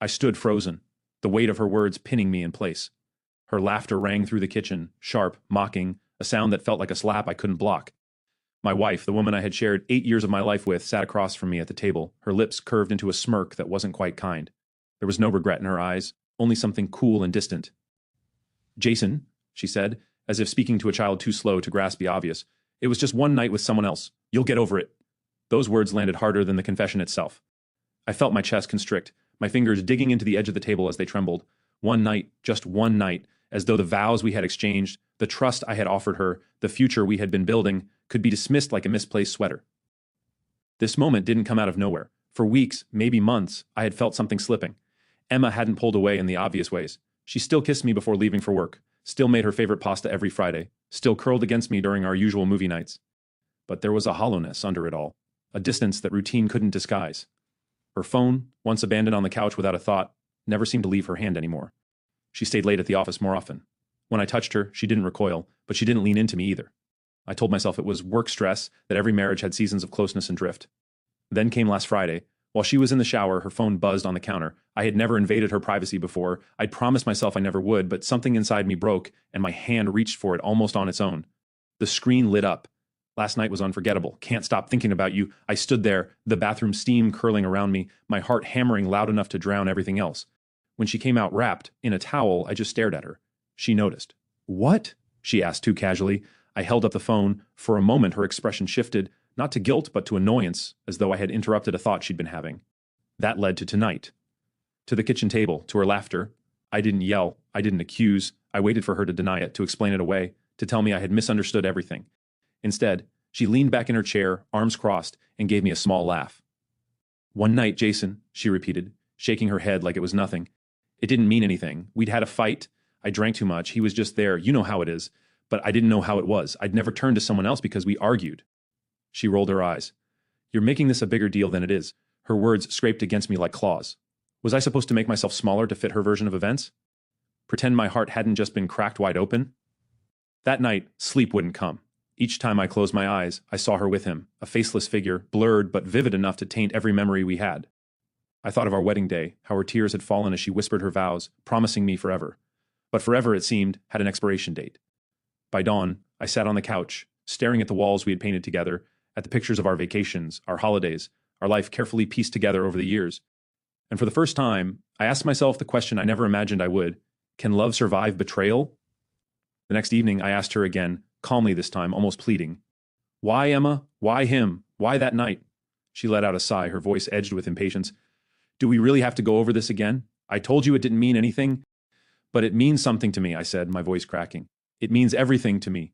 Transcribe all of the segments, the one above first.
I stood frozen, the weight of her words pinning me in place. Her laughter rang through the kitchen, sharp, mocking, a sound that felt like a slap I couldn't block. My wife, the woman I had shared 8 years of my life with, sat across from me at the table, her lips curved into a smirk that wasn't quite kind. There was no regret in her eyes, only something cool and distant. Jason, she said, as if speaking to a child too slow to grasp the obvious, it was just one night with someone else. You'll get over it. Those words landed harder than the confession itself. I felt my chest constrict, my fingers digging into the edge of the table as they trembled. One night, just one night, as though the vows we had exchanged, the trust I had offered her, the future we had been building, could be dismissed like a misplaced sweater. This moment didn't come out of nowhere. For weeks, maybe months, I had felt something slipping. Emma hadn't pulled away in the obvious ways. She still kissed me before leaving for work, still made her favorite pasta every Friday, still curled against me during our usual movie nights. But there was a hollowness under it all, a distance that routine couldn't disguise. Her phone, once abandoned on the couch without a thought, never seemed to leave her hand anymore. She stayed late at the office more often. When I touched her, she didn't recoil, but she didn't lean into me either. I told myself it was work stress, that every marriage had seasons of closeness and drift. Then came last Friday. While she was in the shower, her phone buzzed on the counter. I had never invaded her privacy before. I'd promised myself I never would, but something inside me broke, and my hand reached for it almost on its own. The screen lit up. Last night was unforgettable. Can't stop thinking about you. I stood there, the bathroom steam curling around me, my heart hammering loud enough to drown everything else. When she came out wrapped in a towel, I just stared at her. She noticed. "What?" she asked too casually. I held up the phone. For a moment, her expression shifted, not to guilt, but to annoyance, as though I had interrupted a thought she'd been having. That led to tonight. To the kitchen table, to her laughter. I didn't yell. I didn't accuse. I waited for her to deny it, to explain it away, to tell me I had misunderstood everything. Instead, she leaned back in her chair, arms crossed, and gave me a small laugh. "One night, Jason," she repeated, shaking her head like it was nothing. "It didn't mean anything. We'd had a fight. I drank too much. He was just there. You know how it is. But I didn't know how it was. I'd never turned to someone else because we argued." She rolled her eyes. "You're making this a bigger deal than it is." Her words scraped against me like claws. Was I supposed to make myself smaller to fit her version of events? Pretend my heart hadn't just been cracked wide open? That night, sleep wouldn't come. Each time I closed my eyes, I saw her with him, a faceless figure, blurred but vivid enough to taint every memory we had. I thought of our wedding day, how her tears had fallen as she whispered her vows, promising me forever. But forever, it seemed, had an expiration date. By dawn, I sat on the couch, staring at the walls we had painted together, at the pictures of our vacations, our holidays, our life carefully pieced together over the years. And for the first time, I asked myself the question I never imagined I would: can love survive betrayal? The next evening, I asked her again, calmly this time, almost pleading. "Why, Emma? Why him? Why that night?" She let out a sigh, her voice edged with impatience. "Do we really have to go over this again? I told you it didn't mean anything." "But it means something to me," I said, my voice cracking. "It means everything to me."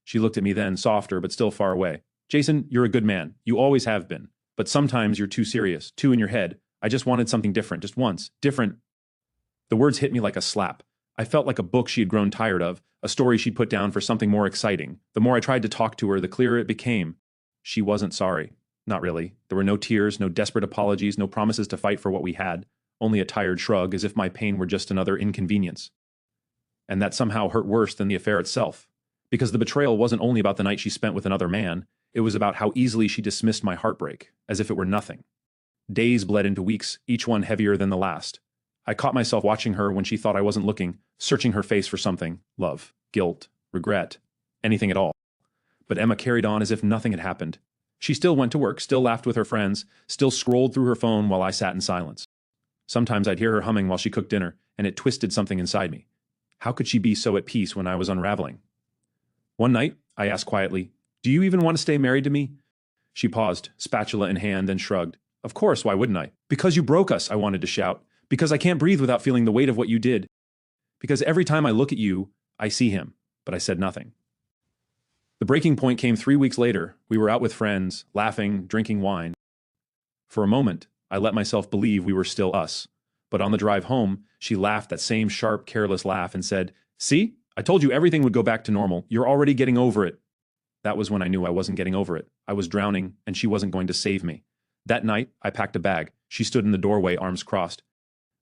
She looked at me then, softer but still far away. "Jason, you're a good man. You always have been. But sometimes you're too serious, too in your head. I just wanted something different, just once. Different." The words hit me like a slap. I felt like a book she had grown tired of, a story she'd put down for something more exciting. The more I tried to talk to her, the clearer it became. She wasn't sorry. Not really. There were no tears, no desperate apologies, no promises to fight for what we had. Only a tired shrug, as if my pain were just another inconvenience. And that somehow hurt worse than the affair itself. Because the betrayal wasn't only about the night she spent with another man, it was about how easily she dismissed my heartbreak, as if it were nothing. Days bled into weeks, each one heavier than the last. I caught myself watching her when she thought I wasn't looking, searching her face for something: love, guilt, regret, anything at all. But Emma carried on as if nothing had happened. She still went to work, still laughed with her friends, still scrolled through her phone while I sat in silence. Sometimes I'd hear her humming while she cooked dinner, and it twisted something inside me. How could she be so at peace when I was unraveling? One night, I asked quietly, "Do you even want to stay married to me?" She paused, spatula in hand, then shrugged. "Of course, why wouldn't I? Because you broke us," I wanted to shout. "Because I can't breathe without feeling the weight of what you did. Because every time I look at you, I see him." But I said nothing. The breaking point came 3 weeks later. We were out with friends, laughing, drinking wine. For a moment, I let myself believe we were still us. But on the drive home, she laughed that same sharp, careless laugh and said, "See? I told you everything would go back to normal. You're already getting over it." That was when I knew I wasn't getting over it. I was drowning, and she wasn't going to save me. That night, I packed a bag. She stood in the doorway, arms crossed.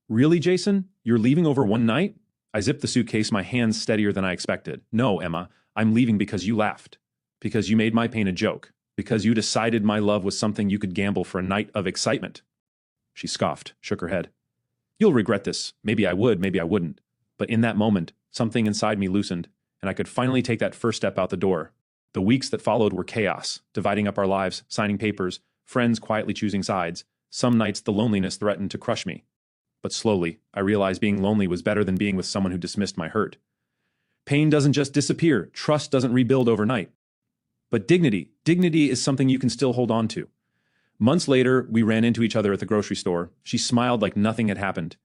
"Really, Jason? You're leaving over one night?" I zipped the suitcase, my hands steadier than I expected. "No, Emma, I'm leaving because you laughed. Because you made my pain a joke. Because you decided my love was something you could gamble for a night of excitement." She scoffed, shook her head. You'll regret this. Maybe I would, maybe I wouldn't. But in that moment, something inside me loosened, and I could finally take that first step out the door. The weeks that followed were chaos, dividing up our lives, signing papers, friends quietly choosing sides. Some nights the loneliness threatened to crush me. But slowly, I realized being lonely was better than being with someone who dismissed my hurt. Pain doesn't just disappear. Trust doesn't rebuild overnight. But dignity is something you can still hold on to. Months later, we ran into each other at the grocery store. She smiled like nothing had happened.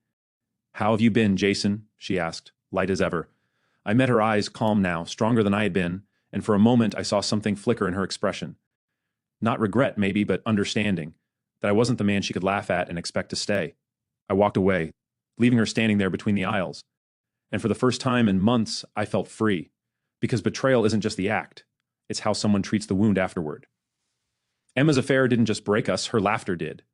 "How have you been, Jason?" she asked, light as ever. I met her eyes, calm now, stronger than I had been, and for a moment I saw something flicker in her expression. Not regret, maybe, but understanding, that I wasn't the man she could laugh at and expect to stay. I walked away, leaving her standing there between the aisles. And for the first time in months, I felt free. Because betrayal isn't just the act, it's how someone treats the wound afterward. Emma's affair didn't just break us, her laughter did.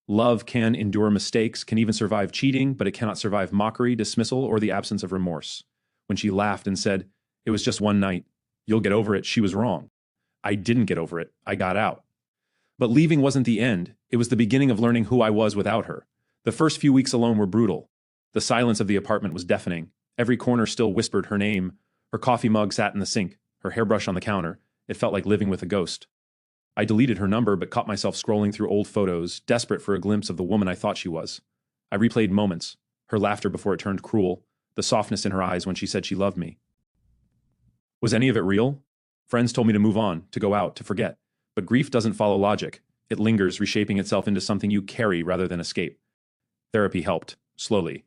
Love can endure mistakes, can even survive cheating, but it cannot survive mockery, dismissal, or the absence of remorse. When she laughed and said, "It was just one night. You'll get over it," she was wrong. I didn't get over it. I got out. But leaving wasn't the end. It was the beginning of learning who I was without her. The first few weeks alone were brutal. The silence of the apartment was deafening. Every corner still whispered her name. Her coffee mug sat in the sink, her hairbrush on the counter. It felt like living with a ghost. I deleted her number but caught myself scrolling through old photos, desperate for a glimpse of the woman I thought she was. I replayed moments, her laughter before it turned cruel, the softness in her eyes when she said she loved me. Was any of it real? Friends told me to move on, to go out, to forget. But grief doesn't follow logic. It lingers, reshaping itself into something you carry rather than escape. Therapy helped, slowly.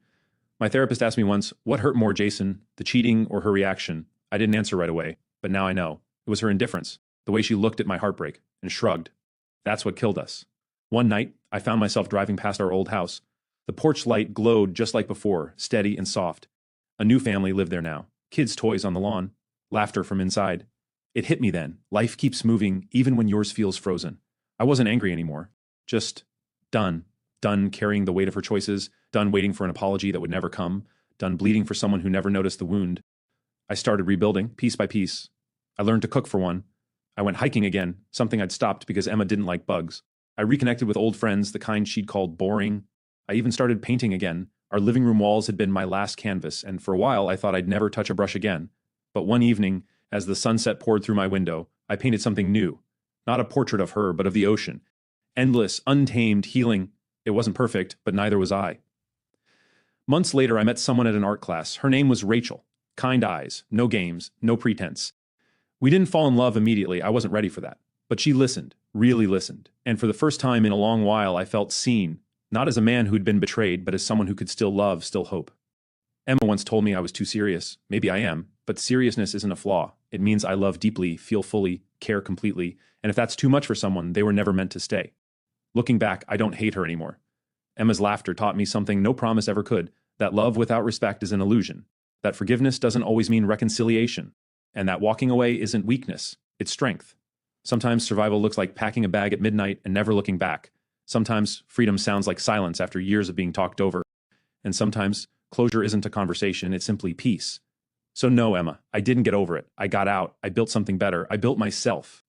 My therapist asked me once, "What hurt more, Jason, the cheating or her reaction?" I didn't answer right away, but now I know. It was her indifference, the way she looked at my heartbreak and shrugged. That's what killed us. One night, I found myself driving past our old house. The porch light glowed just like before, steady and soft. A new family lived there now. Kids' toys on the lawn. Laughter from inside. It hit me then. Life keeps moving, even when yours feels frozen. I wasn't angry anymore. Just done. Done carrying the weight of her choices. Done waiting for an apology that would never come. Done bleeding for someone who never noticed the wound. I started rebuilding, piece by piece. I learned to cook for one. I went hiking again, something I'd stopped because Emma didn't like bugs. I reconnected with old friends, the kind she'd called boring. I even started painting again. Our living room walls had been my last canvas, and for a while I thought I'd never touch a brush again. But one evening, as the sunset poured through my window, I painted something new. Not a portrait of her, but of the ocean. Endless, untamed, healing. It wasn't perfect, but neither was I. Months later, I met someone at an art class. Her name was Rachel. Kind eyes, no games, no pretense. We didn't fall in love immediately. I wasn't ready for that. But she listened, really listened. And for the first time in a long while, I felt seen, not as a man who'd been betrayed, but as someone who could still love, still hope. Emma once told me I was too serious. Maybe I am, but seriousness isn't a flaw. It means I love deeply, feel fully, care completely. And if that's too much for someone, they were never meant to stay. Looking back, I don't hate her anymore. Emma's laughter taught me something no promise ever could, that love without respect is an illusion, that forgiveness doesn't always mean reconciliation, and that walking away isn't weakness, it's strength. Sometimes survival looks like packing a bag at midnight and never looking back. Sometimes freedom sounds like silence after years of being talked over. And sometimes closure isn't a conversation, it's simply peace. So no, Emma, I didn't get over it. I got out. I built something better. I built myself.